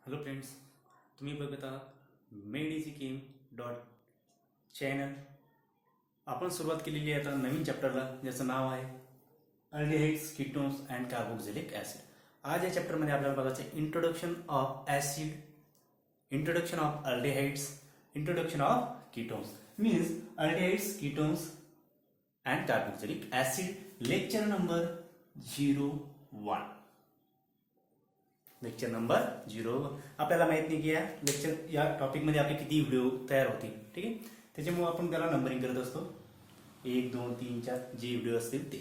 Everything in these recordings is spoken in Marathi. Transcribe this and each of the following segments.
हॅलो फ्रेंड्स, तुम्ही बघत आहात मेडिसिकेम डॉट चॅनल. आपण सुरुवात केलेली आहे आता नवीन चॅप्टरला, ज्याचं नाव आहे aldehydes, ketones and carboxylic acid. आज या चॅप्टरमध्ये आपल्याला बघायचं आहे introduction of acid, introduction of aldehydes, introduction of ketones. Means aldehydes, ketones and carboxylic acid. Lecture number 01. Lecture number 0. आपल्याला माहित नाही की या टॉपिकमध्ये आपले किती व्हिडिओ तयार होतील. ठीक आहे, त्याच्यामुळे आपण त्याला नंबरिंग करत असतो. 1, 2, 3, 4 जे व्हिडिओ असतील ते.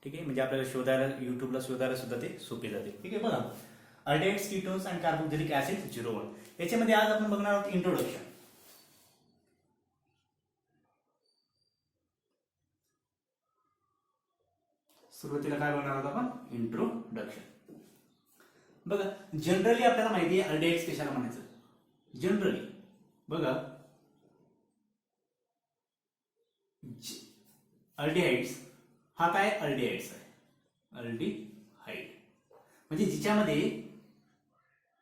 ठीक आहे, म्हणजे आपल्याला शोधायला, युट्यूबला शोधायला सुद्धा ते सोपे जाते. ठीक आहे, बघा aldehydes, ketones and carboxylic acid 01. याच्यामध्ये आज आपण बघणार आहोत इंट्रोडक्शन. सुरुवातीला काय बघणार आहोत आपण? इंट्रोडक्शन. बघा, जनरली आपल्याला माहिती आहे अल्डिहाइड्स कशाला म्हणायचं. जनरली बघा, अल्डिहाइड्स हा काय? अल्डिहाइड्स आहे. अल्डिहाइड म्हणजे जिच्यामध्ये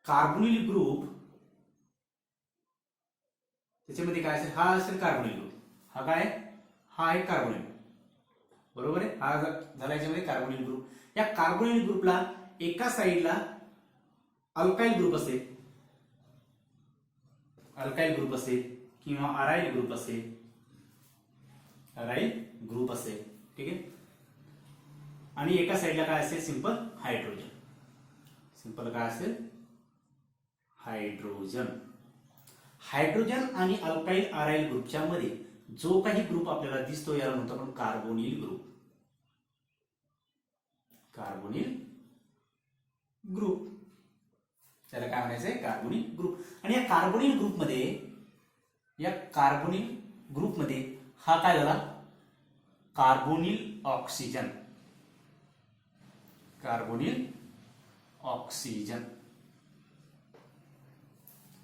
कार्बोनिल ग्रुप, त्याच्यामध्ये काय असेल? हा असेल कार्बोनिल ग्रुप. हा काय? हा आहे कार्बोनिल, बरोबर आहे. हा झाला याच्यामध्ये कार्बोनिल ग्रुप. या कार्बोनिल ग्रुपला एका साईडला अल्काइल ग्रुप असेल, अल्काइल ग्रुप असेल किंवा अराइल ग्रुप असेल, अराइल ग्रुप असेल. ठीक आहे, आणि एका साईडला काय असेल? Simple hydrogen. सिंपल काय असेल? हायड्रोजन. हायड्रोजन आणि अल्काइल अराइल ग्रुपच्या मध्ये जो काही ग्रुप आपल्याला दिसतो याला म्हणतो आपण कार्बोनिल ग्रुप. कार्बोनिल ग्रुप, त्याला काय म्हणायचंय? Carbonyl group. आणि या कार्बोनिल ग्रुपमध्ये हा काय झाला? Carbonyl oxygen. Carbonyl oxygen.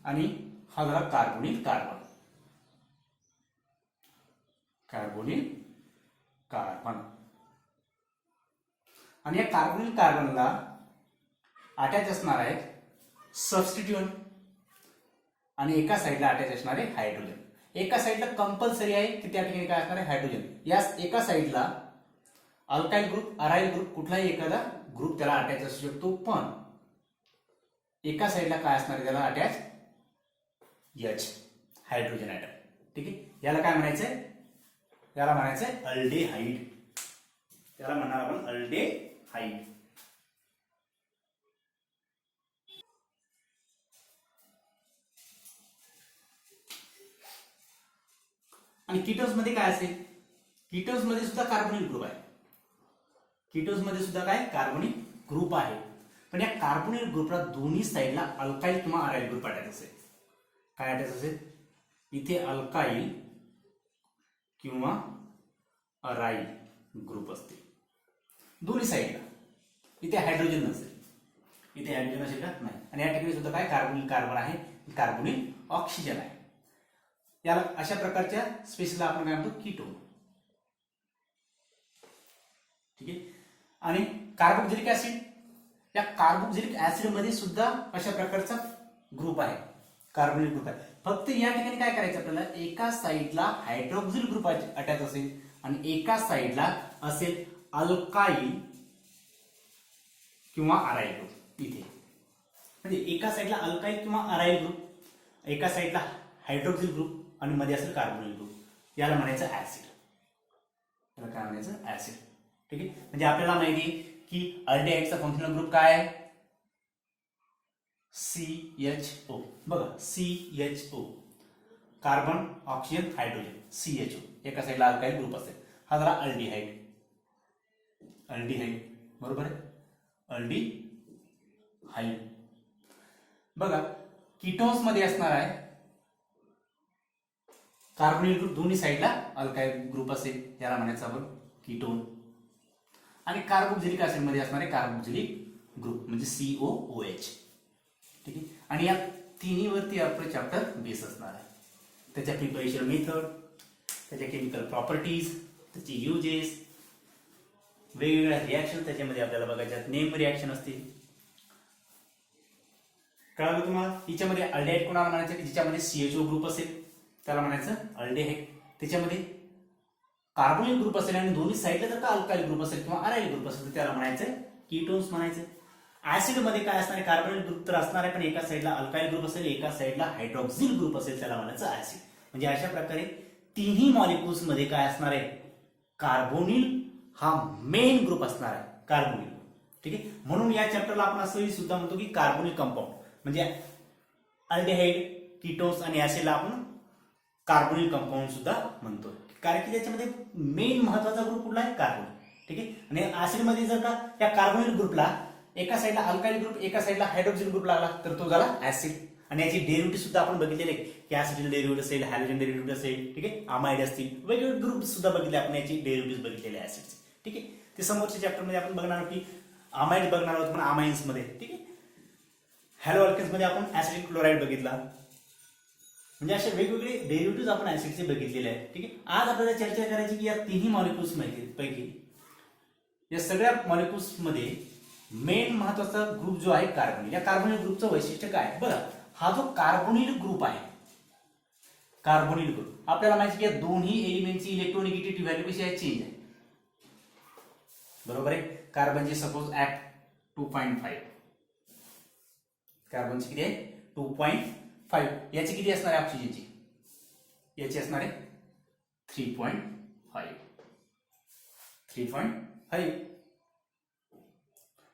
आणि हा झाला कार्बोनिल कार्बन. Carbonyl carbon. आणि या कार्बोनिल कार्बनला अटॅच असणार आहे सबस्टिट्यूएंट, आणि एका साईडला अटॅच असणार आहे हायड्रोजन. एका साईडला कंपल्सरी आहे की त्या ठिकाणी काय असणार आहे? हायड्रोजन. या एका साईडला अल्काइल ग्रुप, अराइल ग्रुप, कुठलाही एखादा ग्रुप त्याला अटॅच असू शकतो, पण एका साईडला काय असणार आहे त्याला अटॅच? H, hydrogen item. ठीक आहे, याला काय म्हणायचंय? याला म्हणायचंय अल्डिहाइड. त्याला म्हणणार आपण अल्डिहाइड. आणि कीटोन्स मध्ये काय असेल? कीटोन्स मध्ये सुद्धा कार्बोनिल ग्रुप आहे. कीटोन्स मध्ये सुद्धा काय? कार्बोनिल ग्रुप आहे. पण या कार्बोनिल ग्रुपला दोन्ही साईडला अल्काइल किंवा अराइल ग्रुप अटॅच असेल. काय अटॅच असेल? इथे अल्काइल किंवा अराइल ग्रुप असते दोन्ही साईडला. इथे हायड्रोजन नसेल. इथे हायड्रोजन असेल का? नाही. आणि या ठिकाणी सुद्धा काय? कार्बोनिल कार्बन आहे, कार्बोनिल ऑक्सिजन आहे. याला अशा प्रकारच्या स्पेसला आपण काय म्हणतो? कीटोन. ठीक आहे, आणि कार्बोक्सिलिक ऍसिड, या कार्बोक्सिलिक ऍसिड मध्ये सुद्धा अशा प्रकारचा ग्रुप आहे, कार्बोनिल ग्रुप आहे. फक्त या ठिकाणी काय करायचं आपल्याला? एका साईडला हायड्रोक्सिल ग्रुप अटॅच असेल आणि एका साईडला असेल अल्काइल किंवा अराइल ग्रुप. इथे म्हणजे एका साईडला अल्काइल किंवा अराइल ग्रुप, एका साईडला हायड्रोक्सिल ग्रुप, आणि मध्ये असेल कार्बोनिल ग्रुप. याला म्हणायचं ऍसिड. याला काय म्हणायचं? ऍसिड. ठीक आहे, म्हणजे आपल्याला माहिती आहे की अल्डिहाइडचा फंक्शनल ग्रुप काय आहे? CHO. बघा, CHO, carbon, oxygen, hydrogen, CHO. एका साईडला अल्काइल ग्रुप असेल. हा झाला अल्डिहाइड. अल्डिहाइड, बरोबर आहे. अल्डिहाइड. बघा, कीटोन्स मध्ये असणार आहे कार्बोनिल ग्रुप, दोन्ही साईडला अल्काइल ग्रुप असेल, याला म्हणायचं आपण कीटोन. आणि कार्बोक्सिलिक ऍसिड मध्ये असणार आहे कार्बोक्सिलिक ग्रुप, म्हणजे COOH. ठीक आहे, आणि या तिन्हीवरती आपलं चॅप्टर बेस असणार आहे. त्याच्या प्रिपरेशन मेथड, त्याच्या केमिकल प्रॉपर्टीज, त्याचे युजेस, वेगवेगळ्या रिॲक्शन त्याच्यामध्ये आपल्याला बघायच्या. नेम रिॲक्शन असतील, कळालं तुम्हाला? हिच्यामध्ये अल्डेहाइड कोणाला म्हणायचं की जिच्यामध्ये सीएचओ ग्रुप असेल त्याला म्हणायचं अल्डेहाइड. त्याच्यामध्ये कार्बोनिल ग्रुप असेल आणि दोन्ही साईडला जर का अल्काइल ग्रुप असेल किंवा अराइल ग्रुप असेल तर त्याला म्हणायचं कीटोन्स म्हणायचं. ऍसिड मध्ये काय असणार आहे? कार्बोनिल ग्रुप तर असणार आहे पण एका साईडला अल्काइल ग्रुप असेल एका साईडला हायड्रॉक्सिल ग्रुप असेल त्याला म्हणायचं ऍसिड. म्हणजे अशा प्रकारे तिन्ही मॉलिक्युल्स मध्ये काय असणार आहे? कार्बोनिल हा मेन ग्रुप असणार आहे कार्बोनिल. ठीक आहे, म्हणून या चॅप्टरला आपण असंही सुद्धा म्हणतो की कार्बोनिल कंपाऊंड म्हणजे अल्डेहाइड, कीटोन्स आणि ऍसिडला आपण कार्बोनिल कंपाऊंड सुद्धा म्हणतो कारण की त्याच्यामध्ये मेन महत्वाचा ग्रुप कुठला आहे? कार्बोनिल. ठीक आहे, आणि ऍसिड मध्ये जर का त्या कार्बोनिल ग्रुपला एका साईडला अल्काइल ग्रुप एका साईडला हायड्रोक्सिल ग्रुप लागला तर तो झाला ऍसिड. आणि याची डेरिव्हेटिव्ह सुद्धा आपण बघितलेले की ऍसिडचे डेरिव्हेटिव्ह असेल, हॅलोजन डेरिव्हेटिव्ह असेल, ठीक आहे, अमाइड असतील, वेगवेगळे ग्रुप सुद्धा बघितले आपण याची डेरिव्हेटिव्ह बघितलेले ऍसिडचे. ठीक आहे, ते समोरच्या चॅप्टर मध्ये आपण बघणार आहोत की अमाइड बघणार आहोत पण अमाइन्स मध्ये. ठीक आहे, हॅलो अल्केन्स मध्ये आपण ऍसिडिक क्लोराइड बघितला. म्हणजे असे वेगवेगळे डेरिव्हेटिव्ह आपण ऍसिडचे बघितलेले आहेत. ठीक आहे, आज आपल्याला चर्चा करायची की या तिन्ही मॉलिक्युल्स पैकी या सगळ्या मॉलिक्युल्स मध्ये मेन महत्वाचा ग्रुप जो आहे कार्बोनिल. या कार्बोनिल ग्रुपचं वैशिष्ट्य काय? बघा, हा जो कार्बोनिल ग्रुप आहे कार्बोनिल ग्रुप आपल्याला माहिती की या दोन्ही एलिमेंटची इलेक्ट्रोनिगेटिव्हिटी व्हॅल्यू कशी आहे? चेंज आहे. बरोबर आहे. कार्बनची सपोज ऍट 2.5 कार्बनची किती आहे? 2.5. याची किती असणार आहे? ऑक्सिजनची याची असणार आहे 3.5.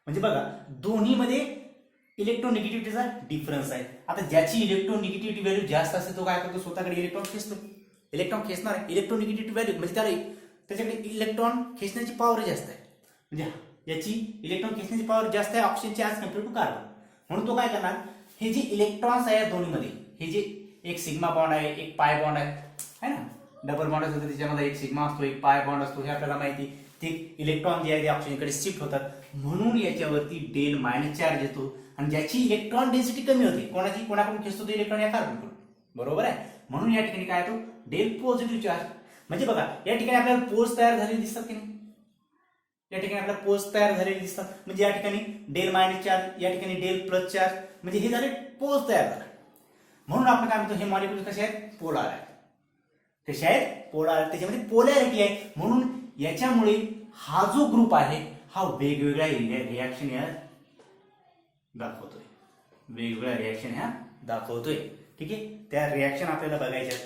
म्हणजे बघा दोन्ही मध्ये इलेक्ट्रोनिगेटिव्हिटीचा डिफरन्स आहे. आता ज्याची इलेक्ट्रोनिगेटिव्हिटी व्हॅल्यू जास्त असते तो काय करतो? स्वतःकडे इलेक्ट्रॉन खेचतो. इलेक्ट्रॉन खेचणार इलेक्ट्रोनिगेटिव्हिटी व्हॅल्यू म्हणजे त्याच्याकडे इलेक्ट्रॉन खेचण्याची पॉवर जास्त आहे. म्हणजे याची इलेक्ट्रॉन खेचण्याची पॉवर जास्त आहे ऑक्सिजनची ॲज कम्पेअर टू कार्बन. म्हणून तो काय करणार? हे जे इलेक्ट्रॉन्स आहे दोन्हीमध्ये हे जे एक सिग्मा बॉन्ड आहे एक पाय बॉन्ड आहे ना, डबल बॉन्ड असतो त्याच्यामध्ये एक सिग्मा असतो एक पाय बॉन्ड असतो हे आपल्याला माहिती. ते इलेक्ट्रॉन जे आहे ते ऑक्सिजनकडे शिफ्ट होतात म्हणून याच्यावरती डेल मायनस चार्ज येतो. आणि ज्याची इलेक्ट्रॉन डेन्सिटी कमी होते कोणाकडून खेचतो? तो इलेक्ट्रॉन या कार्बनकडून. बरोबर आहे. म्हणून या ठिकाणी काय होतो? डेल पॉझिटिव्ह चार्ज. म्हणजे बघा या ठिकाणी आपल्याला पोल्स तयार झालेले दिसतात की नाही? या ठिकाणी आपल्याला पोल्स तयार झालेले दिसतात. म्हणजे या ठिकाणी डेल मायनस चार्ज या ठिकाणी डेल प्लस चार्ज म्हणजे हे झाले पोल्स तयार झाले. म्हणून आपण काय म्हणतो? हे मॉलिक्युल कसे आहेत? पोलार आहेत. कसे आहेत? पोलार. त्याच्यामध्ये पोलॅरिटी आहे. म्हणून याच्यामुळे हा जो ग्रुप आहे हा वेगवेगळ्या रिॲक्शन या दाखवतोय. वेगवेगळ्या रिॲक्शन ह्या दाखवतोय. ठीक आहे, त्या रिॲक्शन आपल्याला बघायच्या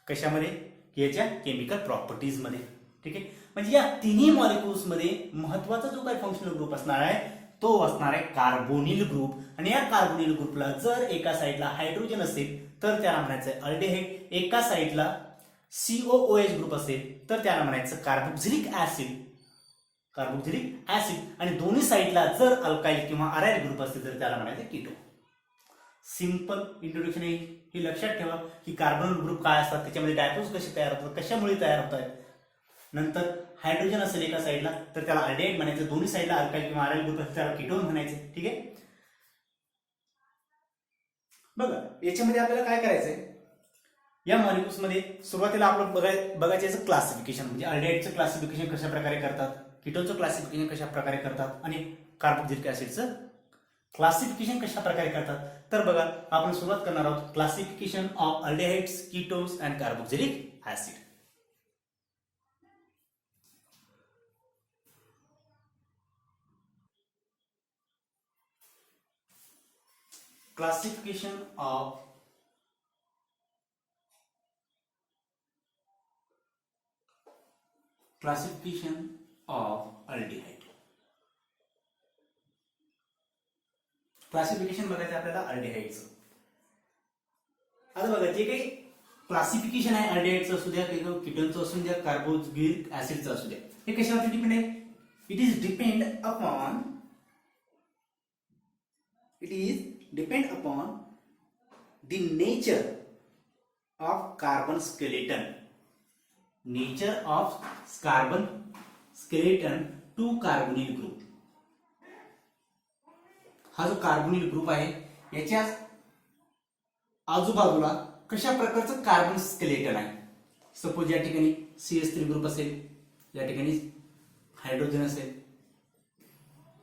कशामध्ये? याच्या केमिकल प्रॉपर्टीज मध्ये. ठीक आहे, म्हणजे या तिन्ही मॉलिक्युल्स मध्ये महत्वाचा जो काही फंक्शनल ग्रुप असणार आहे तो असणार आहे कार्बोनिल ग्रुप. आणि या कार्बोनिल ग्रुपला जर एका साईडला हायड्रोजन असेल तर त्याला म्हणायचं अल्डेहाइड. एका साईडला COOH ग्रुप असेल तर त्याला म्हणायचं कार्बोक्सिलिक ऍसिड. आणि दोन्ही साईडला जर अल्काइल किंवा अराइल ग्रुप असतील तर त्याला म्हणायचं कीटोन. सिंपल इंट्रोडक्शन आहे. हे लक्षात ठेवा की कार्बोनिल ग्रुप काय असतात त्याच्यामध्ये डायपोज कसे तयार होतात कशामुळे तयार होत आहेत. नंतर हायड्रोजन असेल एका साईडला तर त्याला अल्डेहाइड म्हणायचं. दोन्ही साईडला अल्काइल किंवा अराइल ग्रुप असेल त्याला कीटोन म्हणायचं. ठीक आहे, बघा याच्यामध्ये आपल्याला काय करायचंय? या मॉलिक्युल्स मध्ये सुरुवातीला आपण बघायचं याचं क्लासिफिकेशन म्हणजे अल्डेहाइडचं क्लासिफिकेशन कशा प्रकारे करतात, कीटोनचं क्लासिफिकेशन कशा प्रकारे करतात आणि कार्बोक्सिलिक ऍसिडचं क्लासिफिकेशन कशा प्रकारे करतात. तर बघा आपण सुरुवात करणार आहोत classification of aldehydes, ketones and carboxylic acid. Classification of aldehyde. Classification बघायचं आपल्याला अल्डेहाइडचं. आता बघा जे काही क्लासिफिकेशन आहे अल्डेहाइडचं असू द्या किंवा कीटोनचं असू द्या कार्बोक्सिलिक ऍसिडचं असू द्या हे कशावरती डिपेंड आहे? It is depend upon the nature of carbon skeleton to carbonyl group. हा जो कार्बोनिल ग्रुप आहे याच्या आजूबाजूला कशा प्रकारचं कार्बन स्केलेटन आहे. सपोज या ठिकाणी CH3 ग्रुप असेल, या ठिकाणी हायड्रोजन असेल.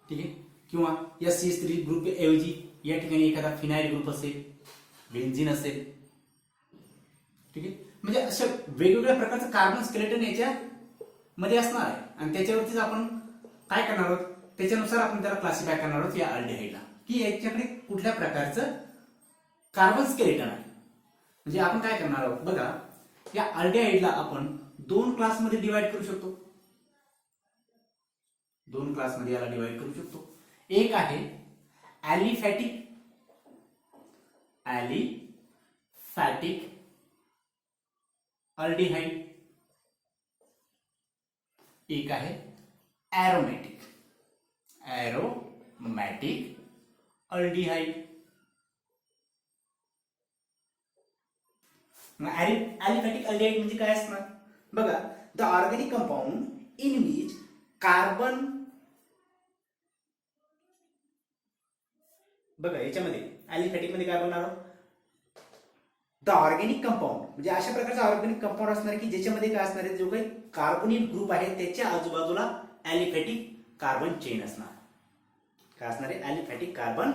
ठीक आहे, किंवा या CH3 ग्रुप ऐवजी या ठिकाणी एखादा फिनाइल ग्रुप असेल, बेन्झीन असेल. ठीक आहे, म्हणजे अशा वेगवेगळ्या प्रकारचं कार्बन स्केलेटन याच्या मध्ये असणार आहे आणि त्याच्यावरतीच आपण काय करणार आहोत, त्याच्यानुसार आपण त्याला क्लासिफाय करणार आहोत या अल्डिहाइडला, की याच्याकडे कुठल्या प्रकारचं कार्बन स्केलेटन आहे. म्हणजे आपण काय करणार आहोत बघा, या अल्डिहाइडला आपण दोन क्लासमध्ये डिवाइड करू शकतो. दोन क्लासमध्ये याला डिवाइड करू शकतो. एक आहे ॲलिफॅटिक अल्डिहाइड, एक आहे ॲरोमॅटिक अल्डिहाइड. ॲलिफॅटिक अल्डिहाइड म्हणजे काय असणार बघा, the organic compound in which carbon, बघा याच्यामध्ये ॲलिफॅटिक मध्ये काय बनणार, द ऑर्गॅनिक कंपाऊंड म्हणजे अशा प्रकारचा ऑर्गॅनिक कंपाऊंड असणार की ज्याच्यामध्ये काय असणार आहे, जो काही कार्बोनिल ग्रुप आहे त्याच्या आजूबाजूला ॲलिफॅटिक कार्बन चेन असणार. काय असणार आहे, ॲलिफॅटिक कार्बन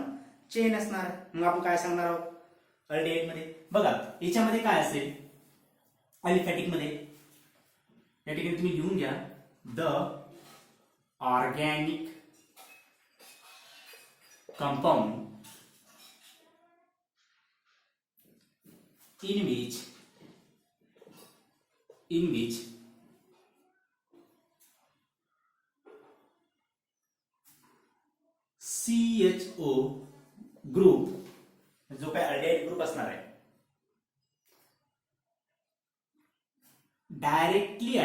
चेन असणार. मग आपण काय सांगणार आहोत अल्डिहाइड मध्ये, बघा याच्यामध्ये काय असेल ॲलिफॅटिक मध्ये, या ठिकाणी तुम्ही लिहून घ्या, the organic compound in which CHO group, जो काय अल्डिहाइड ग्रुप असणार आहे, directly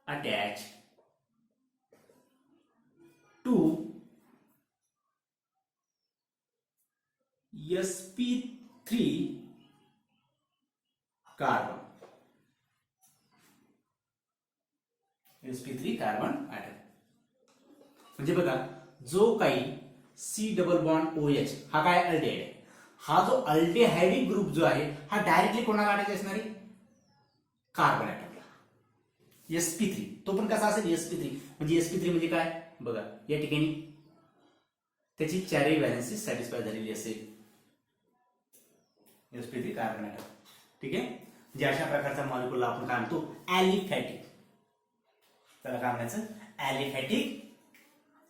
attach to sp3 carbon, sp3 carbon atom. म्हणजे बघा जो काही C डबल बॉन्ड OH हा काय अल्डिहाइड आहे, हा जो अल्डिहाइडिक ग्रुप जो आहे हा डायरेक्टली कोणाला अटॅच असणार आहे, कार्बन ॲटमला, sp3. तो पण कसा असेल sp3, म्हणजे sp3 म्हणजे काय बघा, या ठिकाणी त्याची चारही व्हॅलेन्सी सॅटिस्फाय झालेली असेल, sp3 कार्बन ॲटम. ठीक आहे, म्हणजे अशा प्रकारचा मॉलिक्यूलला आपण काय म्हणतो, ॲलिफॅटिक. त्याला काय म्हणायचं, ॲलिफॅटिक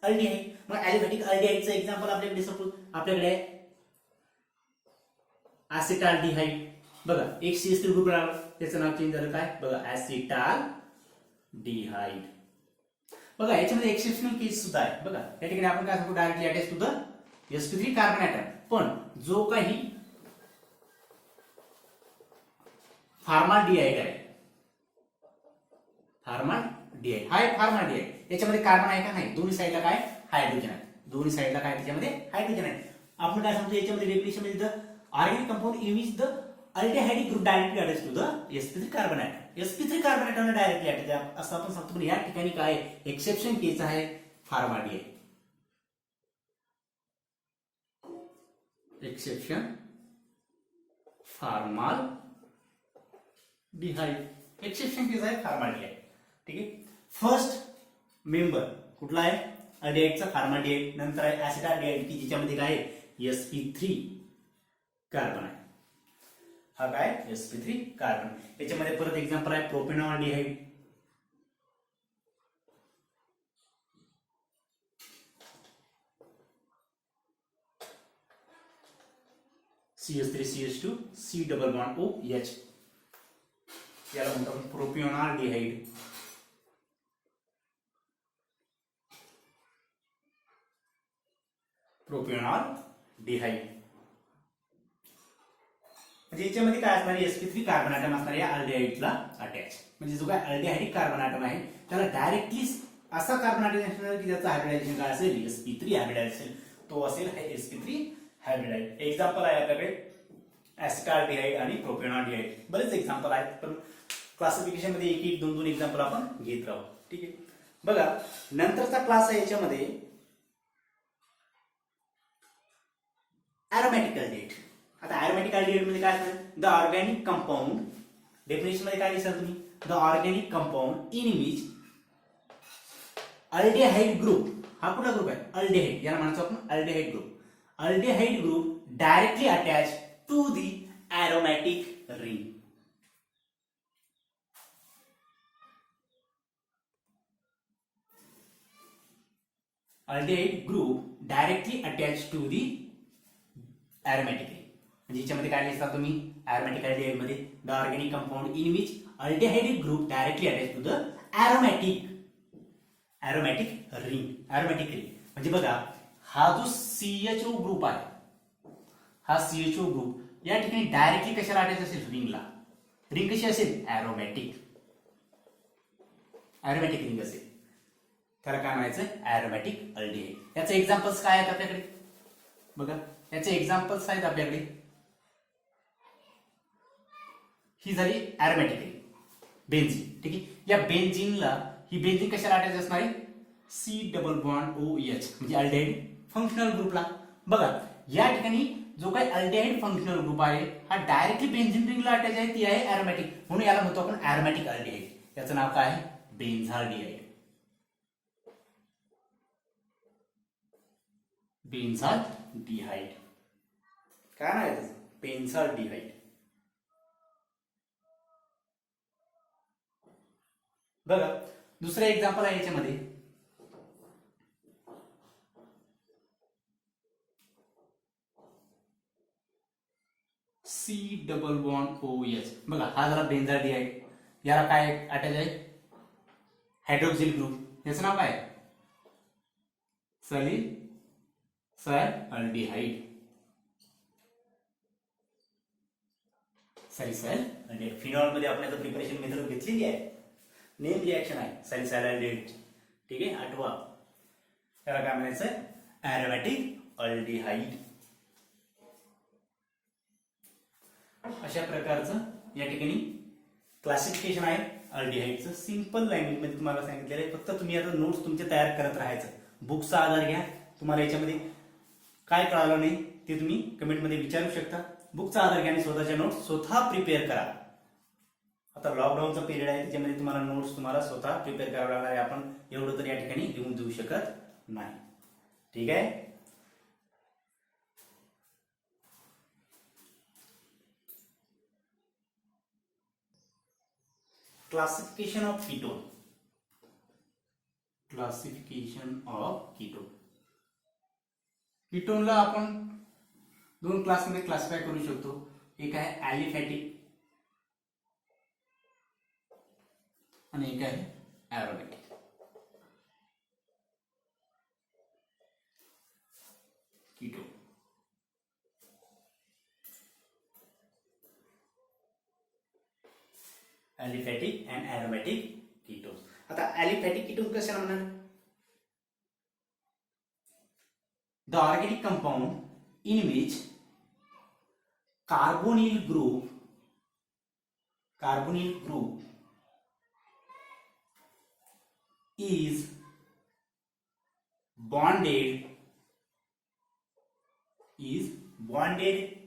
अल्डिहाइड. मग ॲलिफॅटिक अल्डिहाइडचं एक्झाम्पल आपल्याकडे सपोज आपल्याकडे ॲसिटाल्डिहाइड. बघा एक CH3 ग्रुप राहिला, त्याचं नाव चेंज झालं काय बघा, ॲसिटाल्डिहाइड. बघा याच्यामध्ये एक्सेप्शनल केस सुद्धा आहे. बघा या ठिकाणी आपण काय सांगतो, directly attach to the sp3 carbon atom. पण जो काही फॉर्माल्डिहाइड आहे, फॉर्माल्डिहाइड हा एक फॉर्माल्डिहाइड, याच्यामध्ये कार्बन आहे का नाही, दोन्ही साईडला काय हायड्रोजन आहे, दोन्ही साईडला काय त्याच्यामध्ये हायड्रोजन आहे. आपण काय सांगतो याच्यामध्ये डेफिनेशन मध्ये, the organic compound in which the aldehydic group directly attach to the sp3 carbon atom. sp3 carbon ॲटमला डायरेक्टली अटॅच असं आपण सांगतो. पण या ठिकाणी काय एक्सेप्शन केस आहे फॉर्माल्डिहाइड, एक्सेप्शन फॉर्माल्डिहाइड, एक्सेप्शन केस आहे फॉर्माल्डिहाइड. ठीक आहे, फर्स्ट मेंबर कुठला आहे अल्डिहाइडचा, फॉर्माल्डिहाइड. नंतर आहे ॲसिटाल्डिहाइड की ज्याच्यामध्ये काय आहे sp3 कार्बन आहे, हा काय sp3 कार्बन. याच्यामध्ये परत एक्झाम्पल आहे प्रोपेनॉल्डिहाइड, CH3CH2 C double bond OH, याला म्हणतो आपण प्रोपियोनाल्डिहाइड. म्हणजे याच्यामध्ये काय असणार, sp3 कार्बन ॲटम असणार या अल्डिहाइडला अटॅच. म्हणजे जो काय अल्डिहाइडिक कार्बन ॲटम आहे त्याला डायरेक्टली असा कार्बन ॲटम असणार की ज्याचा हायब्रिडायझेशन काय असेल, sp3 हायब्रिडाइड असेल, तो असेल sp3 हायब्रिडाइड. एक्झाम्पल आहे आपल्याकडे ॲसिटाल्डिहाइड आणि प्रोपेनॉल्डिहाइड. बरेच एक्झाम्पल आहेत, पण क्लासिफिकेशन मध्ये एक एक दोन दोन एक्झाम्पल आपण घेत राहू. ठीक आहे, बघा नंतरचा क्लास आहे याच्यामध्ये ॲरोमॅटिक अल्डिहाइड. आता ॲरोमॅटिक अल्डिहाइड मध्ये काय असणार, द ऑर्गॅनिक कंपाऊंड, डेफिनेशन मध्ये काय लिहिसाल तुम्ही, the organic compound in which aldehyde group हा कुठला ग्रुप आहे? अल्डेहाइड, याला म्हणायचो आपण aldehyde group. Aldehyde group directly attach to the aromatic ring. Aldehyde group directly attach to the aromatic ring. म्हणजे याच्यामध्ये काय लिहिता तुम्ही? एरोमॅटिक अल्डेहाइड मध्ये the organic compound in which aldehyde group directly attach to the aromatic ring. Aromatic ring म्हणजे बघा, हा जो CHO ग्रुप आहे, हा CHO ग्रुप या ठिकाणी डायरेक्टली कशाला अटॅच असेल? रिंगला. रिंग कशी असेल? एरोमॅटिक रिंग असेल. त्याला काय म्हणायचं? एरोमॅटिक अल्डेहाइड. याचे एक्झाम्पल्स काय आहेत आपल्याकडे? बघा, याचे एक्झाम्पल्स आहेत आपल्याकडे. ही झाली एरोमॅटिक रिंग, बेन्झीन. ठीक आहे, या बेन्झीनला, ही बेन्झीन कशाला अटॅच असणार आहे? C डबल बॉन्ड OH म्हणजे अल्डेहाइड फंक्शनल ग्रुपला. बघा, या ठिकाणी जो काही अल्डेहाइड फंक्शनल ग्रुप आहे हा डायरेक्टली बेन्झीन रिंगला अटॅच आहे, ती आहे एरोमॅटिक, म्हणून याला म्हणतो आपण एरोमॅटिक अल्डेहाइड. याचं नाव काय आहे? बेन्झाल्डिहाइड. बेन्झाल्डिहाइड काय नाव आहे त्याचं? बेन्झाल्डिहाइड. बघा, दुसरं एक्झाम्पल आहे याच्यामध्ये. C double bond OH. बघा, हा झाला बेन्झाल्डिहाइड. याला काय अटॅच आहे? Hydroxyl group. याचं नाव काय? सॅलिसल्डिहाइड. सॅलिसल्डिहाइड. फिनॉल मध्ये आपण याचं प्रिपरेशन मेथड घेतलेली आहे. नेम रिएक्शन आहे सॅलिसल्डिहाइड. ठीक आहे, आठवा. त्याला काय म्हणायचं? एरोमॅटिक अल्डिहाइड. अशा प्रकारचं या ठिकाणी क्लासिफिकेशन आहे अल्डिहाइडचं. सिंपल लँग्वेज मध्ये तुम्हाला सांगितलेलं आहे. फक्त तुम्ही आता नोट्स तुमचे तयार करत राहायचं. बुकचा आधार घ्या. तुम्हाला याच्यामध्ये काय कळालं नाही ते तुम्ही कमेंटमध्ये विचारू शकता. बुकचा आधार घ्या आणि स्वतःच्या नोट्स स्वतः प्रिपेअर करा. आता लॉकडाऊनचा पिरियड आहे, त्याच्यामध्ये तुम्हाला नोट्स स्वतः प्रिपेअर करावं लागणार आहे. आपण एवढं तर या ठिकाणी लिहून देऊ शकत नाही. ठीक आहे. Classification of ketone. Classification of ketone. कीटोनला आपण दोन क्लासमध्ये क्लासिफाय करू शकतो. एक आहे ॲलिफॅटिक आणि एक आहे aromatic. Ketone. Aliphatic and aromatic ketone. आता ॲलिफॅटिक कीटोन कशाला म्हणणार? The organic compound in which carbonyl group is bonded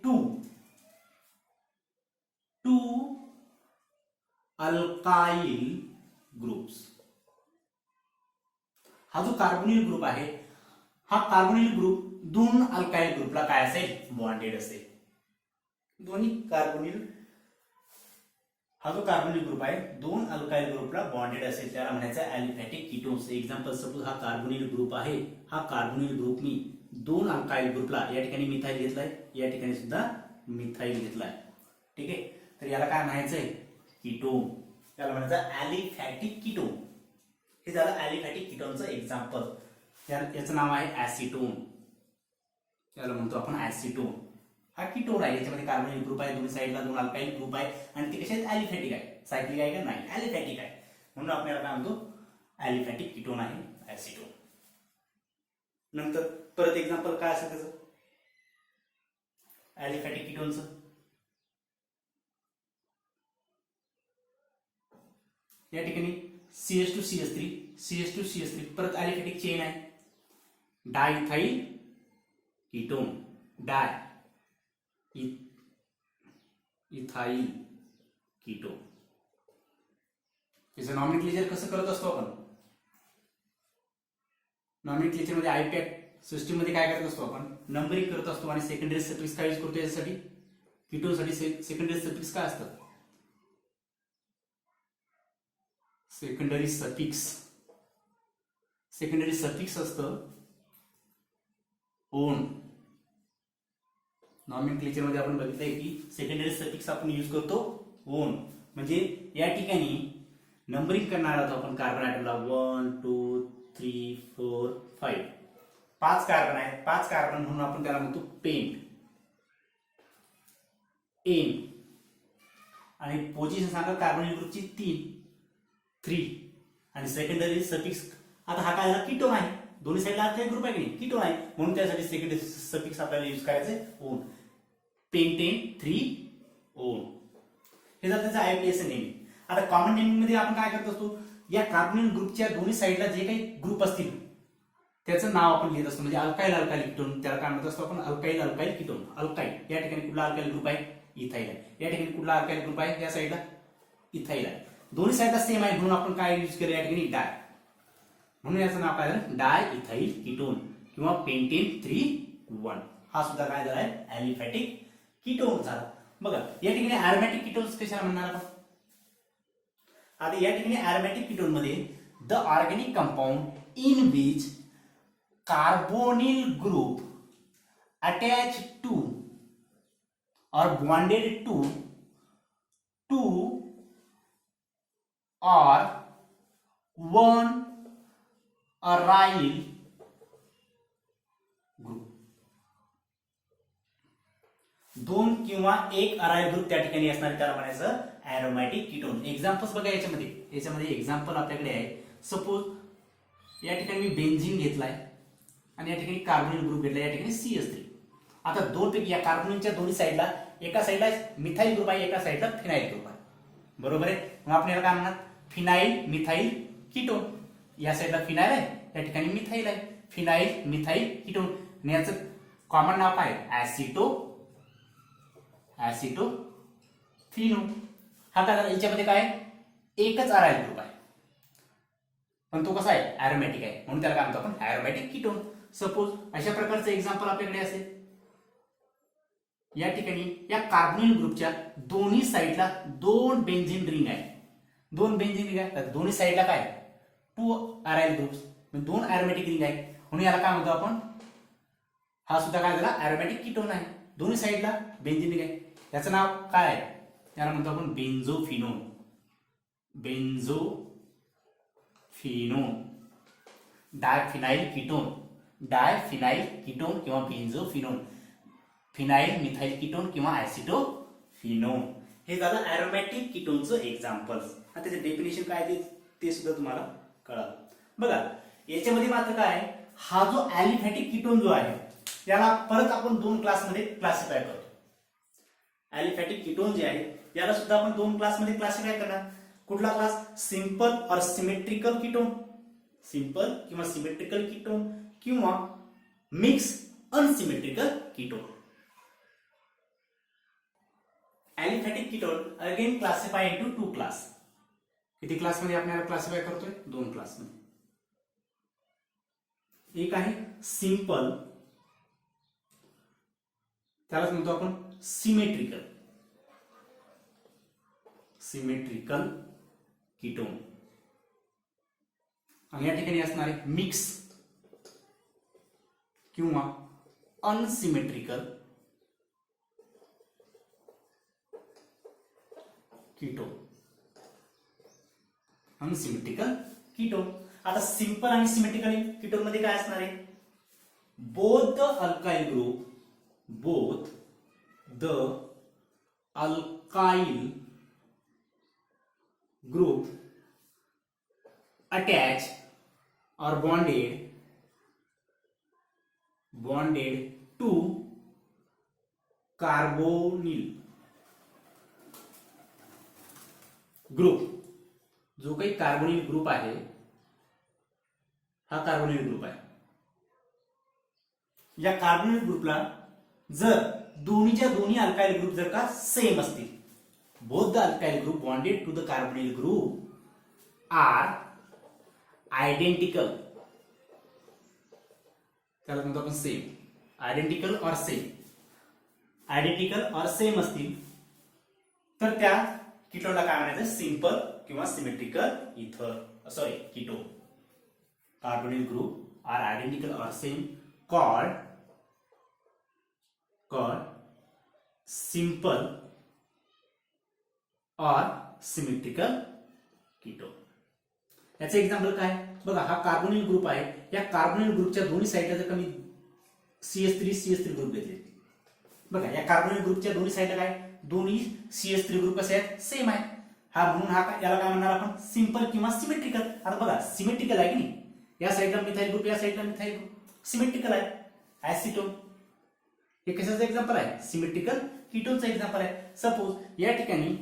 to alkyl groups. हा जो कार्बोनिल ग्रुप आहे, हा कार्बोनिल ग्रुप दोन अल्काइल ग्रुपला काय असेल? बॉन्डेड असेल. दोन्ही कार्बोनिल, हा जो कार्बोनिल ग्रुप आहे दोन अल्काइल ग्रुपला बॉन्डेड असेल, त्याला म्हणायचं ॲलिफॅटिक कीटोन्स. एक्झाम्पल, सपोज हा कार्बोनिल ग्रुप आहे, हा कार्बोनिल ग्रुपनी दोन अल्काइल ग्रुपला, या ठिकाणी मिथाइल घेतलाय, या ठिकाणी सुद्धा मिथाइल घेतलाय. ठीक आहे, तर याला काय म्हणायचंय? कीटोन. त्याला म्हणायचं ॲलिफॅटिक कीटोन. हे झालं ॲलिफॅटिक कीटोनचं एक्झाम्पल. याचं नाव आहे ॲसिटोन. याला म्हणतो आपण ॲसिटोन. हा कीटोन आहे, याच्यामध्ये कार्बोनिल ग्रुप आहे, दोन्ही साईडला दोन अल्काइल ग्रुप आहे आणि ते कसे आहेत? ॲलिफॅटिक आहे. सायक्लिक आहे का? नाही, ॲलिफॅटिक आहे. म्हणून आपल्याला काय म्हणतो? ॲलिफॅटिक कीटोन आहे ॲसिटोन. नंतर परत एक्झाम्पल काय असेल त्याचं ॲलिफॅटिक कीटोनचं? या ठिकाणी CH2CH3 परत ॲलिफॅटिक चेन आहे. Diethyl ketone, ethyl ketone. याचं नॉमेनक्लेचर कसं करत असतो आपण? नॉमेनक्लेचर मध्ये आयपॅक सिस्टीम मध्ये काय करत असतो आपण, नंबरिंग करत असतो आणि सेकंडरी सफिक्स काय यूज करतो यासाठी, कीटोनसाठी सेकंडरी सफिक्स काय असतात, सेकंडरी सफिक्स असतं ओन. नॉमेनक्लेचर मध्ये आपण बघितलंय की सेकंडरी सफिक्स आपण यूज करतो ओन. म्हणजे या ठिकाणी नंबरिंग करणार आहोत आपण कार्बन ॲटमला 1 2 3 4 5. 5 कार्बन आहेत, 5 कार्बन म्हणून आपण त्याला म्हणतो पेंट एन. आणि पोझिशन सांगा कार्बन ग्रुपची 3 आणि सेकंडरी सफिक्स. आता हा काय झाला, कीटोन आहे, दोन्ही साईडला अल्काइल ग्रुप आहे की नाही, कीटोन आहे, म्हणून त्यासाठी सेकंडरी सफिक्स आपल्याला यूज करायचे ओन. Pentane 3 on. हे झालं त्याचं आयपीएस नेमिंग. आता कॉमन नेमिंग मध्ये आपण काय करत असतो, या कार्बोनिल ग्रुपच्या दोन्ही साईडला जे काही ग्रुप असतील त्याचं नाव आपण लिहित असतो. म्हणजे अल्काइल कीटोन त्याला काय म्हणत असतो आपण, अल्काइल कीटोन. अल्काइल या ठिकाणी कुठला अल्काइल ग्रुप आहे, इथाइल आहे. या ठिकाणी कुठला अल्काइल ग्रुप आहे, या साईडला इथाइल आहे. दोन्ही साईडला सेम आहे म्हणून आपण काय यूज केलं या ठिकाणी, डाय. म्हणून याचं नाव काय झालं, डाय इथाइल कीटोन किंवा पेंटेन 3 हा सुद्धा काय झाला आहे, ॲलिफॅटिक कीटोन झाला. बघा या ठिकाणी अरोमॅटिक कीटोन्स कशाला म्हणणार आपण. आता या ठिकाणी अरोमॅटिक कीटोन मध्ये the organic compound in which carbonyl group attach to or bonded to or one aryl group. 2 किंवा 1 अरायल ग्रुप त्या ठिकाणी असणार, त्याला म्हणायचं अरोमॅटिक कीटोन. एक्झाम्पल्स बघा याच्यामध्ये एक्झाम्पल आपल्याकडे आहे. सपोज या ठिकाणी मी बेन्झीन घेतलाय आणि या ठिकाणी कार्बोनिल ग्रुप घेतला, या ठिकाणी CH3. आता दोन पैकी या कार्बोनिलच्या दोन्ही साईडला, एका साईडला मिथाइल ग्रुप आहे, एका साईडला फिनाइल ग्रुप आहे, बरोबर आहे. मग आपण याला काय म्हणणार, फिनाइल मिथाइल कीटोन. या साईडला फिनाइल आहे, या ठिकाणी मिथाइल आहे, फिनाइल मिथाइल कीटोन. आणि याचं कॉमन नाव काय, ऍसिटोफिनो. हा काय झाला, याच्यामध्ये काय एकच अरायल ग्रुप आहे पण तो कसा आहे, अरोमॅटिक आहे, म्हणून त्याला काय म्हणतो आपण, अरोमॅटिक कीटोन. सपोज अशा प्रकारचं एक्झाम्पल आपल्याकडे असेल, या ठिकाणी या कार्बोनिल ग्रुपच्या दोन्ही साईडला 2 बेन्झीन रिंग आहे, 2 बेन्झीन रिंग आहे. दोन्ही साईडला काय 2 अरायल ग्रुप्स, 2 अरोमॅटिक रिंग आहे, म्हणून याला काय म्हणतो आपण, हा सुद्धा काय झाला, अरोमॅटिक कीटोन आहे. दोन्ही साईडला बेन्झीन रिंग आहे, याचं नाव काय आहे, याला म्हणतो आपण बेन्झोफिनोन. डायफिनाइल कीटोन किंवा बेन्झोफिनोन, फिनाइल मिथाइल कीटोन किंवा ऍसिटोफिनोन. हे झालं अरोमॅटिक कीटोनचं एक्झाम्पल. आता त्याचे डेफिनेशन काय ते सुद्धा तुम्हाला कळालं. बघा याच्यामध्ये मात्र काय, हा जो ॲलिफॅटिक कीटोन जो आहे याला परत आपण 2 क्लासमध्ये क्लासिफाय करतो. ॲलिफॅटिक कीटोन जे आहे याला सुद्धा आपण 2 क्लासमध्ये क्लासिफाय करणार. कुठला क्लास, सिंपल और सिमेट्रिकल कीटोन, सिंपल किंवा सिमेट्रिकल कीटोन किंवा mix unsymmetrical ketone. Aliphatic ketone again classify into 2 class. किती क्लासमध्ये आपल्याला क्लासिफाय करतोय, 2 क्लासमध्ये. एक आहे सिंपल, त्यालाच म्हणतो आपण सिमेट्रिकल कीटोन. आणि या ठिकाणी असणारे मिक्स किंवा अनसिमेट्रिकल कीटोन. आता सिंपल आणि सिमेट्रिकल कीटोन मध्ये काय असणार आहे, both the alkyl group attach or bonded to carbonyl group. जो काही कार्बोनिल ग्रुप आहे हा कार्बोनिल ग्रुप आहे. या कार्बोनिल ग्रुपला जर दोन्हीच्या दोन्ही अल्काइल ग्रुप जर का सेम असतील, both the alkyl group bonded to the carbonyl group are identical त्याला म्हणतो आपण same. Identical or same. Identical or same असतील तर त्या कीटोनला काय म्हणायचं? सिंपल किंवा symmetrical ether sorry ketone. Carbonyl group are identical or same called simple or symmetrical ketone. याचं एक्झाम्पल काय? बघा, हा कार्बोनिल ग्रुप आहे. या कार्बोनिल ग्रुपच्या दोन्ही साईडला जर का मी CH3 ग्रुप घेतले, बघा या कार्बोनिल ग्रुपच्या दोन्ही साईडला काय? दोन्ही CH3 ग्रुप कसे आहेत? सेम आहे. हा म्हणून याला काय म्हणणार आपण? सिंपल किंवा सिमेट्रिकल. आता बघा सिमेट्रिकल आहे की नाही? या साईडला मिथाइल ग्रुप, या साईडला मिथाइल ग्रुप, सिमेट्रिकल आहे. ऍसिटोन हे कशाचं एक्झाम्पल आहे? सिमेट्रिकल कीटोनचं एक्झाम्पल आहे. सपोज या ठिकाणी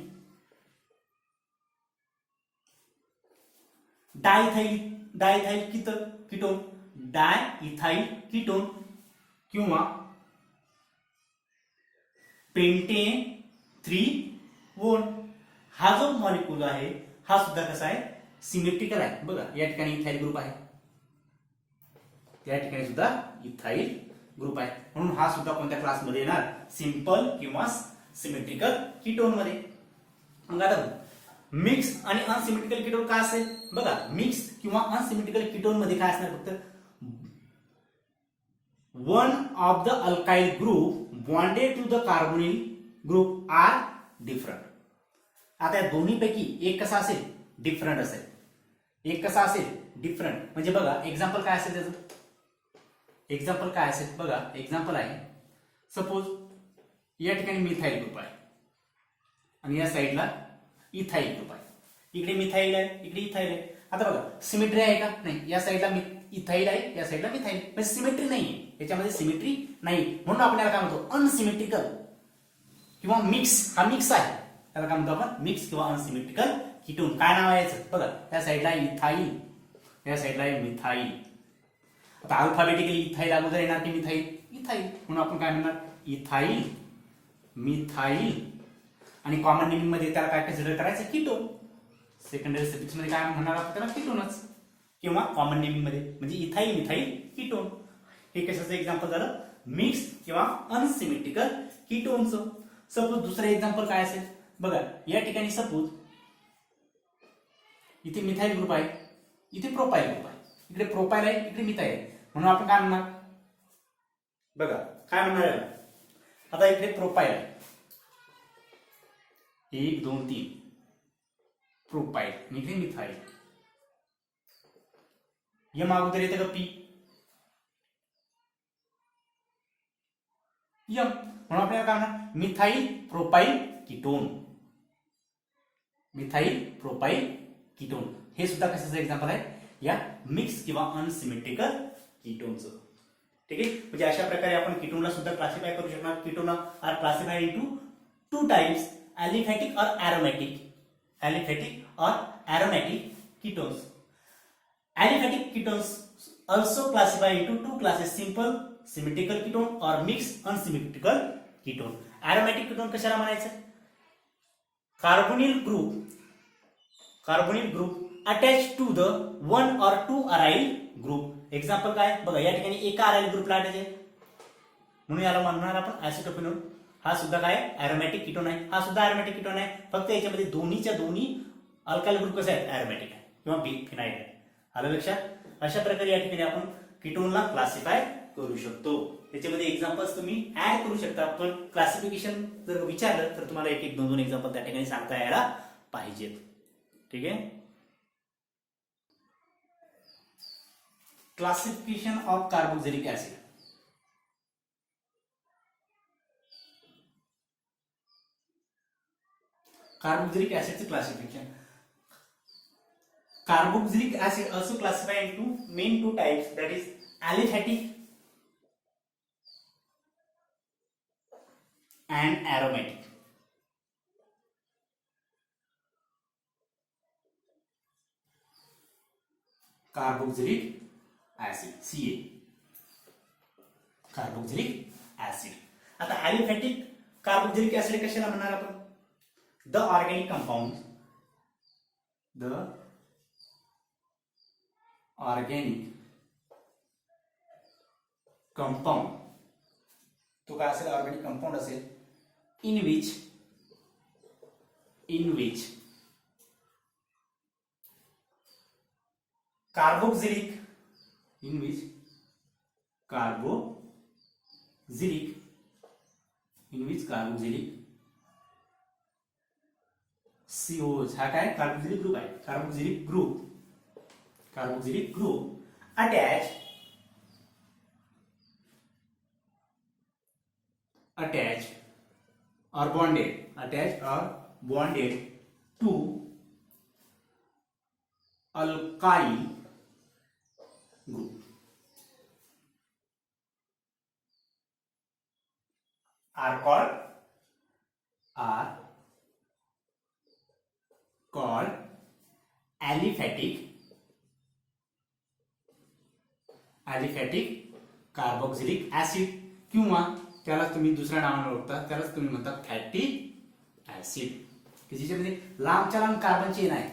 डायइथाइल कीटोन, डायइथाइल कीटोन किंवा पेंटेन 3 हा जो मॉलिक्यूल आहे हा सुद्धा कसा आहे? सिमेट्रिकल आहे. बघा या ठिकाणी इथाइल ग्रुप आहे, त्या ठिकाणी सुद्धा इथाइल ग्रुप आहे. म्हणून हा सुद्धा कोणत्या क्लासमध्ये येणार? सिंपल किंवा सिमेट्रिकल कीटोन मध्ये. मग आता मिक्स आणि अनसिमेट्रिकल कीटोन काय असेल? बघा मिक्स किंवा अनसिमेट्रिकल कीटोन मध्ये काय असणार? फक्त one of the alkyl group bonded to the carbonyl group are different. आता या दोन्हीपैकी एक कसा असेल? डिफरंट असेल. एक कसा असेल? डिफरंट. म्हणजे बघा एक्झाम्पल काय असेल त्याचं? एक्झाम्पल काय असेल? बघा एक्झाम्पल आहे, सपोज या ठिकाणी मिथाइल ग्रुप आहे आणि या साईडला इथाइल ग्रुप आहे. इकडे मिथाइल आहे, इकडे इथाइल आहे. आता बघा सिमेट्री आहे का? नाही. या साईडला इथाइल आहे, या साईडला मिथाइल. म्हणजे सिमेट्री नाहीये, याच्यामध्ये सिमेट्री नाही. म्हणून आपण याला काय म्हणतो? अनसिमेट्रिकल किंवा मिक्स. हा मिक्स आहे, त्याला काय म्हणतो आपण? मिक्स किंवा अनसिमेट्रिकल कीटोन. काय नाव आहे याचं? बघा त्या साईडला इथाइल, या साईडला आहे मिथाइल. आता अल्फाबेटिकली इथाइल अगोदर येणार की मिथाइल? इथाइल. म्हणून आपण काय म्हणणार? Ethyl, methyl. आणि कॉमन नेमिंग मध्ये त्याला काय कन्सिडर करायचं? कीटोन. सेकंडरी सफिक्स मध्ये काय म्हणणार आपण त्याला? कीटोनच. किंवा कॉमन नेमिंग मध्ये म्हणजे इथाइल, मिथाइल, कीटोन. हे कशाचं एक्झाम्पल झालं? मिक्स किंवा अनसिमेट्रिकल कीटोनचं. सपोज दुसरं एक्झाम्पल काय असेल? बघा या ठिकाणी सपोज इथे मिथाइल ग्रुप आहे, इथे प्रोपाइल ग्रुप आहे. इकडे प्रोपाइल आहे, इकडे मिथाइल आहे. म्हणून आपण काय म्हणणार? बघा काय म्हणणार? आता इकडे प्रोपाइल आहे, 1 2 3 प्रोपाइल, इकडे मिथाइल. यम अगोदर येतं का? P M. म्हणून आपल्याला काय म्हणणार? Methyl propyl ketone. Methyl propyl ketone हे सुद्धा कशाचं एक्झाम्पल आहे? या मिक्स किंवा अनसिमेट्रिकल कीटोनचं. ठीक आहे. म्हणजे अशा प्रकारे आपण कीटोनला सुद्धा क्लासिफाय करू शकणार. Ketone are classified into 2 types, aliphatic or aromatic. Aliphatic or aromatic ketones. Aliphatic ketones also classified into 2 classes: simple symmetrical ketone or mixed unsymmetrical ketone. Aromatic ketone कशाला म्हणायचं? Carbonyl group attached to the 1 or 2 aryl group. Example काय? बघा या ठिकाणी एका aryl ग्रुपला अटॅच आहे म्हणून याला म्हणणार आपण ऍसिटोफिनोल. हा सुद्धा काय? एरोमॅटिक कीटोन आहे. हा सुद्धा एरोमॅटिक कीटोन आहे. फक्त याच्यामध्ये दोन्हीच्या दोन्ही अल्काइल ग्रुप कसे आहेत? एरोमॅटिक आहे किंवा फिनाइल आहे. आलं लक्षात? अशा प्रकारे या ठिकाणी आपण कीटोनला क्लासिफाय करू शकतो. त्याच्यामध्ये एक्झाम्पल्स तुम्ही ऍड करू शकता. पण क्लासिफिकेशन जर विचारलं तर तुम्हाला 1 1 2 2 एक्झाम्पल त्या ठिकाणी सांगता यायला पाहिजेत. ठीक आहे. Classification of carboxylic acid. Carboxylic acid classification. Carboxylic acid also classified into main 2 types, that is aliphatic and aromatic. Carboxylic acid, Ca. Carboxylic acid. आता aliphatic carboxylic acid कशाला म्हणणार आपण? The organic compounds, the organic compound, तो काय असेल, ऑर्गॅनिक कंपाऊंड असेल इन विच कार्बोक्सिलिक COOH हा काय कार्बोक्सिलिक ग्रुप आहे. Carboxylic group attach or bonded to alkyl group are called aliphatic carboxylic acid, किंवा त्याला तुम्ही दुसऱ्या नावाने ओळखता, त्यालाच तुम्ही म्हणतात फॅटी ऍसिड, की ज्याच्यामध्ये लांबच्या लांब कार्बन चेन आहे.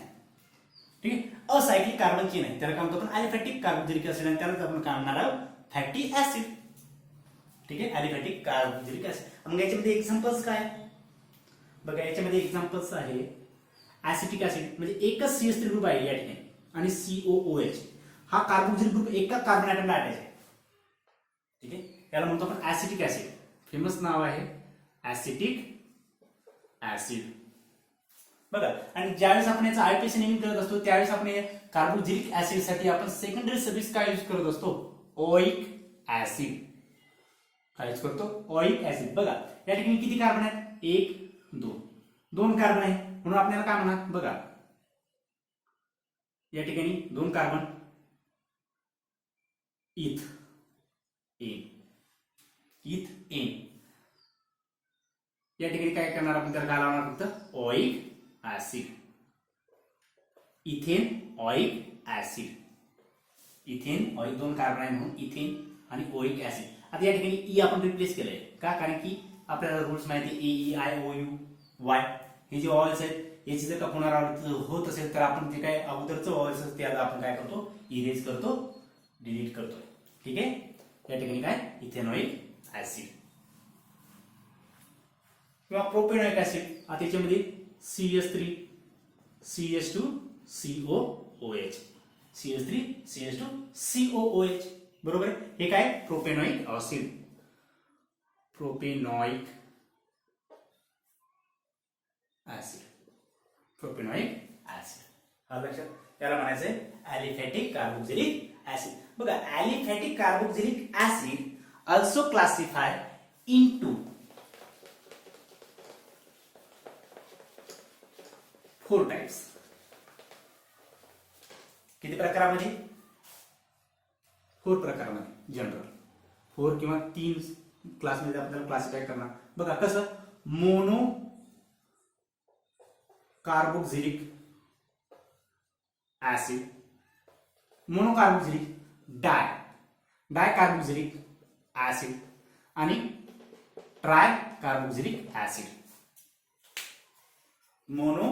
ठीक आहे, असायक्लिक कार्बन चेन आहे, त्याला काय म्हणतो आपण अलिफॅटिक कार्बोक्सिलिक ऍसिड, आणि त्यालाच आपण काय म्हणणार आहोत फॅटी ऍसिड. ठीक आहे, अलिफॅटिक कार्बोक्सिलिक ऍसिड. मग याच्यामध्ये एक्झाम्पल्स काय बघा, याच्यामध्ये एक्झाम्पल्स आहे ऍसिटिक ऍसिड, म्हणजे एकच CH3 ग्रुप आहे या ठिकाणी, आणि COOH हा कार्बोक्सिलिक ग्रुप एका कार्बन ऍटमला अटॅच आहे. ठीक आहे, याला म्हणतो आपण ऍसिटिक ऍसिड, फेमस नाव आहे ऍसिटिक ऍसिड. बघा, आणि ज्यावेळेस आपण याचा आयपीसी नेमिंग करत असतो त्यावेळेस आपण कार्बोक्सिलिक ऍसिड साठी आपण सेकंडरी सफिक्स काय यूज करत असतो, ओइक ऍसिड. काय यूज करतो, ओइक ऍसिड. बघा या ठिकाणी किती कार्बन आहेत, 1 2 कार्बन आहे, म्हणून आपल्याला काय म्हणा, बघा या ठिकाणी 2 कार्बन, इथ एन. या ठिकाणी काय करणार आपण, त्याला काय लावणार, फक्त oic acid, ethane oic acid. Ethane oic 2 carbon आहे म्हणून इथेन आणि ओइक ऍसिड. आता या ठिकाणी ई आपण रिप्लेस केलंय का, कारण की आपल्याला रूल्स माहिती AEIOU हे जे ऑइल्स आहेत याची जर का पुनरावृत्ती होत असेल तर आपण जे काय अगोदरचं ऑइल्स असते त्याला आपण काय करतो, इरेज करतो, डिलीट करतो. ठीक आहे, या ठिकाणी काय इथेनॉइक ऍसिड किंवा प्रोपेनॉइक ऍसिड. आता याच्यामध्ये CH3 CH2 COOH, CH3 CH2 COOH, बरोबर आहे. हे काय प्रोपेनॉइक ऍसिड, प्रोपेनॉइक ऍसिड. हा लक्षात, त्याला म्हणायचंय अलिफॅटिक कार्बोक्सिलिक ऍसिड. बघा, aliphatic carboxylic acid also classified into 4 types. किती प्रकारामध्ये, 4 प्रकारामध्ये, जनरल 4 किंवा 3 क्लासमध्ये आपल्याला क्लासिफाय करणार. बघा कसं, mono carboxylic acid, mono carboxylic, di carboxylic acid आणि tri carboxylic acid. Mono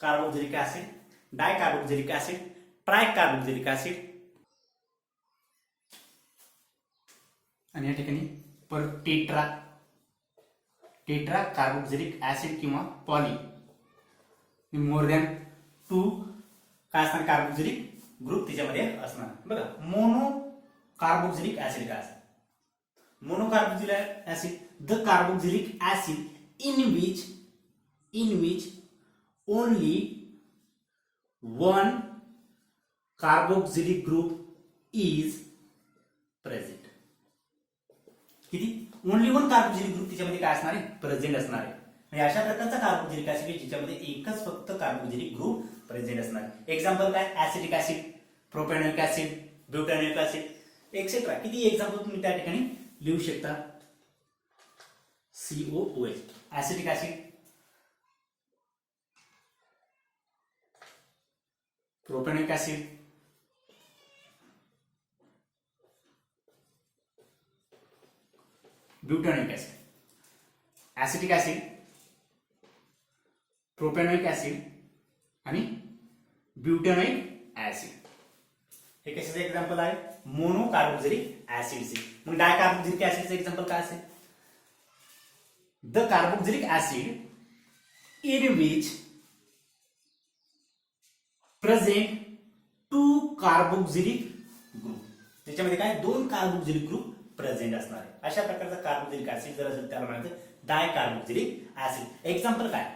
carboxylic acid, di carboxylic acid, tri carboxylic acid, आणि या ठिकाणी पर टेट्रा कार्बोक्सिलिक ऍसिड किंवा पॉली, मोर दॅन 2 काय असणार कार्बोक्सिलिक ग्रुप त्याच्यामध्ये असणार. बघा, मोनो कार्बोक्सिलिक ऍसिड काय असणार, monocarboxylic acid, the carboxylic acid in which only one carboxylic group is present. किती, ओनली 1 कार्बोक्सिलिक ग्रुप त्याच्यामध्ये काय असणार आहे, प्रेझेंट असणार आहे. म्हणजे अशा प्रकारचा कार्बोक्सिलिक ऍसिड आहे ज्याच्यामध्ये एकच फक्त कार्बोक्सिलिक ग्रुप प्रेझेंट असणार आहे. एक्झाम्पल काय, acetic acid, propanoic acid, butanoic acid etcetera. किती एक्झाम्पल तुम्ही त्या ठिकाणी लिहू शकता. COOH acetic acid, propanoic acid, butanoic acid. Acetic acid, propanoic acid आणि ब्युटानोइक ऍसिड. हे कशाचं एक्झाम्पल आहे? मोनो कार्बोक्सिलिक ऍसिडचे. मग डाय कार्बोक्सिलिक ऍसिडचं एक्झाम्पल काय असेल? The carboxylic acid in which present two carboxylic group. त्याच्यामध्ये काय दोन कार्बोक्सिलिक ग्रुप प्रेझेंट असणार आहे. अशा प्रकारचा कार्बोक्सिलिक ऍसिड जर असेल त्याला म्हणायचं डाय कार्बोक्सिलिक ऍसिड. एक्झाम्पल काय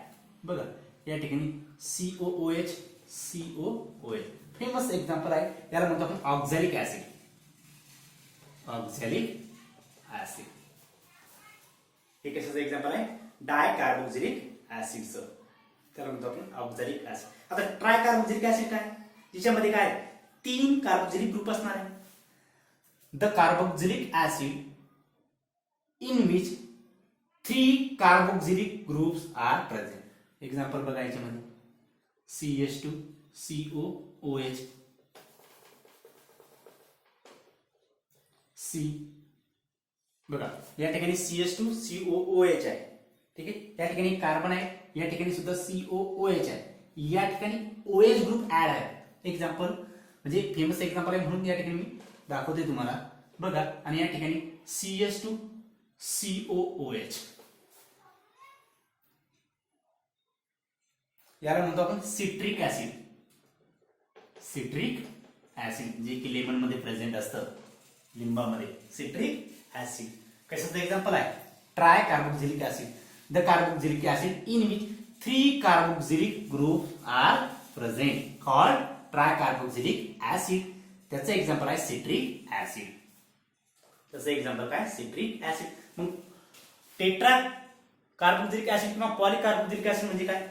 बघा, या ठिकाणी COOH COOH फेमस एक्झाम्पल आहे. याला म्हणतो आपण ऑक्झॅलिक ऍसिड. ऑक्झॅलिक ऍसिड हे कशाचं एक्झाम्पल आहे? डाय कार्बोक्सिलिक ऍसिडचं. त्याला म्हणतो आपण ऑक्झॅलिक ऍसिड. आता ट्राय कार्बोक्सिलिक ऍसिड काय? जिच्यामध्ये काय 3 कार्बोक्सिलिक ग्रुप असणार आहे. The carboxylic acid in which 3 carboxylic groups are present. Example बघा याच्यामध्ये CH2 COOH C. बघा या ठिकाणी CH2 COOH आहे. ठीक आहे, या ठिकाणी कार्बन आहे, या ठिकाणी सुद्धा COOH आहे, या ठिकाणी OH ग्रुप ऍड आहे. एक्झाम्पल म्हणजे फेमस एक्झाम्पल आहे म्हणून या ठिकाणी मी दाखवते तुम्हाला. बघा आणि या ठिकाणी CH2 COOH याला म्हणतो आपण सिट्रिक ऍसिड. सिट्रिक ऍसिड जे की लेमन मध्ये प्रेझेंट असतं, लिंबामध्ये. सिट्रिक ऍसिड कशाचं एक्झाम्पल आहे? Try carboxylic acid. The carboxylic acid in which 3 carboxylic group are present called try carboxylic acid. त्याचं एक्झाम्पल आहे सिट्रिक ऍसिड. त्याचं एक्झाम्पल काय? Citric acid. मग टेट्रा कार्बोक्सिलिक ऍसिड किंवा पॉलीकार्बोक्सिलिक ऍसिड म्हणजे काय?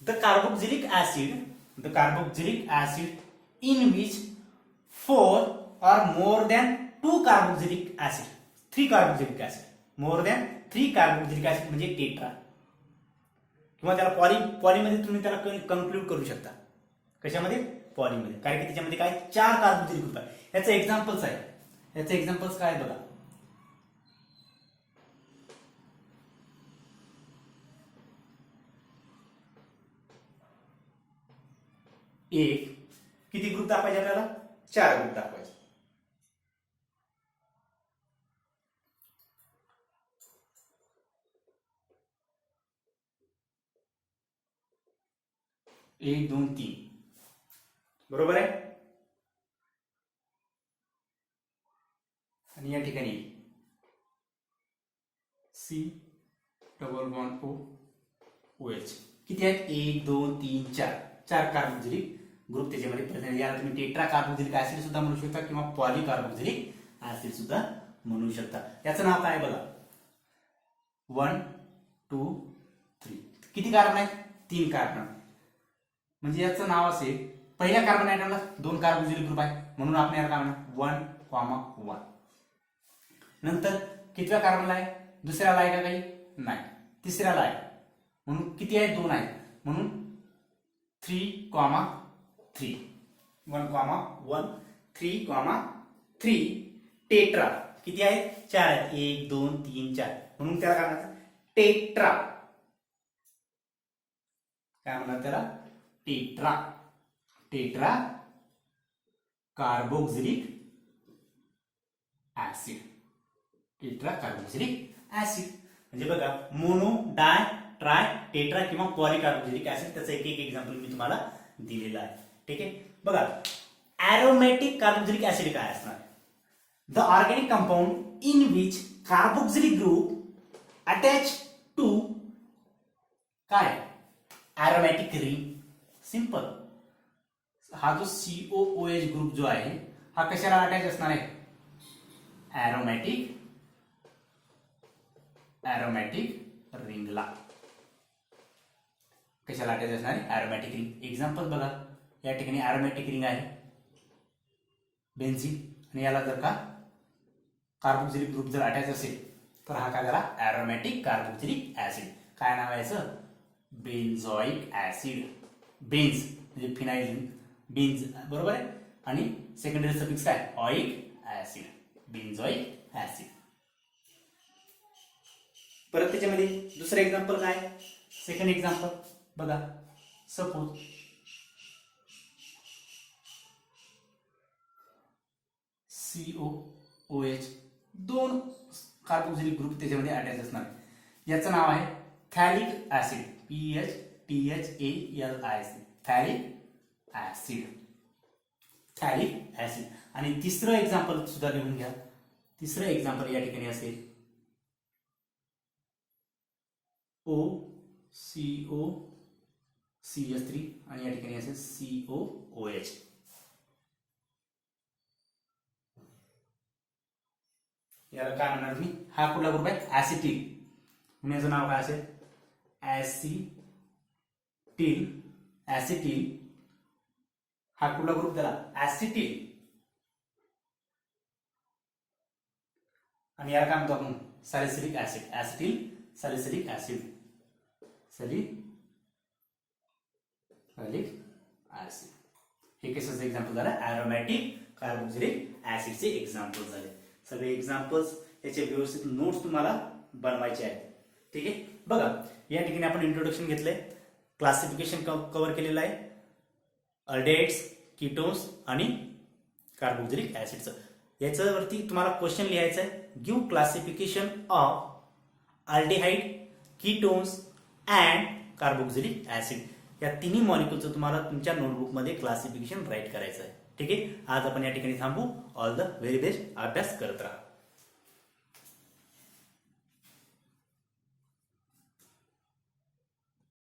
The carboxylic acid in which 4 or more than 2 carboxylic acid, 3 carboxylic acid, more than 3 carboxylic acid म्हणजे टेट्रा. किंवा त्याला पॉलीमध्ये तुम्ही त्याला कन्क्लूड करू शकता. कशामध्ये? पॉलीमध्ये. कारण की त्याच्यामध्ये काय 4 कार्बोक्सिलिक ग्रुप आहे. याचं एक्झाम्पल्स आहे. याचे एक्झाम्पल्स काय बघा. एक किती ग्रुप दाखवायचे आपल्याला? 4 ग्रुप दाखवायचे. एक 2 3 बरोबर आहे. आणि या ठिकाणी C=OH किती आहेत? 1 2 3 4 कार्बोक्सिलिक ग्रुप त्याच्यामध्ये प्रेझेंट. याला तुम्ही टेट्रा कार्बोक्सिलिक ऍसिड सुद्धा म्हणू शकता किंवा पॉलीकार्बोक्सिलिक ऍसिड सुद्धा म्हणू शकता. याचं नाव काय बघा. 1 2 3 किती कार्बन आहेत? 3 कार्बन. म्हणजे याचं नाव असेल पहिल्या कार्बन ऍटमला 2 कार्बोक्सिलिक ग्रुप आहे म्हणून आपण याला काय म्हणू 1,1. नंतर कितव्या कार्बनला आहे? दुसऱ्याला आहे का काही? नाही, तिसऱ्याला आहे म्हणून किती आहेत? 2 आहेत म्हणून 3,3 1,1 3,3. टेट्रा किती आहेत? 4 आहेत. 1 2 3 4 म्हणून त्याला काय म्हणतात? टेट्रा. काय म्हणतात त्याला? Tetra. Tetra carboxylic acid. Tetra carboxylic acid म्हणजे बघा मोनो, डाय, ट्राय, टेट्रा किंवा पॉलीकार्बोक्सिलिक ऍसिड. त्याचं एक एक एक्झाम्पल मी तुम्हाला दिलेलं आहे. ठीक आहे, बघा एरोमॅटिक कार्बोक्सिलिक ऍसिड काय असणार? The organic compound in which carboxylic group attach to काय? Aromatic ring. सिंपल. हा जो COOH ग्रुप जो आहे हा कशाला अटॅच असणार आहे? एरोमॅटिक रिंगला. कशाला अटॅच असणार आहे? एरोमॅटिक रिंग. एक्झाम्पल बघा या ठिकाणी एरोमॅटिक रिंग आहे बेन्झीन आणि याला जर का कार्बोक्सिलिक ग्रुप जर अटॅच असेल तर हा काय झाला? Aromatic carboxylic acid. काय नाव आहे याचं? Benzoic acid. बेन्झ म्हणजे फिनाइल बेन्झ बरोबर आहे. आणि सेकंडरी सफिक्स काय? Oic acid. Benzoic acid. परत त्याच्यामध्ये दुसरं एक्झाम्पल काय? सेकंड एक्झाम्पल बघा. सपोज COOH, 2 कार्बोक्सिलिक ग्रुप त्याच्यामध्ये अटॅच असणार. याचं नाव आहे phthalic acid, PHTHALIC, phthalic acid, phthalic acid. आणि तिसरं एक्झाम्पल सुद्धा लिहून घ्या. तिसरं एक्झाम्पल या ठिकाणी असेल OCOCH3 आणि या ठिकाणी असेल COOH. याला काय म्हणणार तुम्ही? हा कुठला ग्रुप आहे? ऍसिटिल. म्हणून याचं नाव काय असेल? ऍसिटिल. हा कुठला ग्रुप त्याला? ऍसिटिल. आणि याला काय म्हणतो आपण? Salicylic acid. Acetyl salicylic acid, salicylic acid. हे कशाचं एक्झाम्पल झालं? ॲरोमॅटिक कार्बोक्सिलिक ऍसिडचे एक्झाम्पल झाले. सगळे एक्झाम्पल्स याचे व्यवस्थित नोट्स तुम्हाला बनवायचे आहेत. ठीक आहे. बघा या ठिकाणी आपण इंट्रोडक्शन घेतलंय, क्लासिफिकेशन कव्हर केलेलं आहे, अल्डेहाइड्स, कीटोन्स आणि कार्बोक्सिलिक ऍसिडचं. याच्यावरती तुम्हाला क्वेश्चन लिहायचं आहे. Give classification of aldehyde, ketones and carboxylic acid. या तिन्ही मॉलिक्यूलचं तुम्हाला तुमच्या नोटबुकमध्ये क्लासिफिकेशन राईट करायचं आहे. ठीक आहे. आज आपण या ठिकाणी थांबू. All the very best. अभ्यास करत राहा.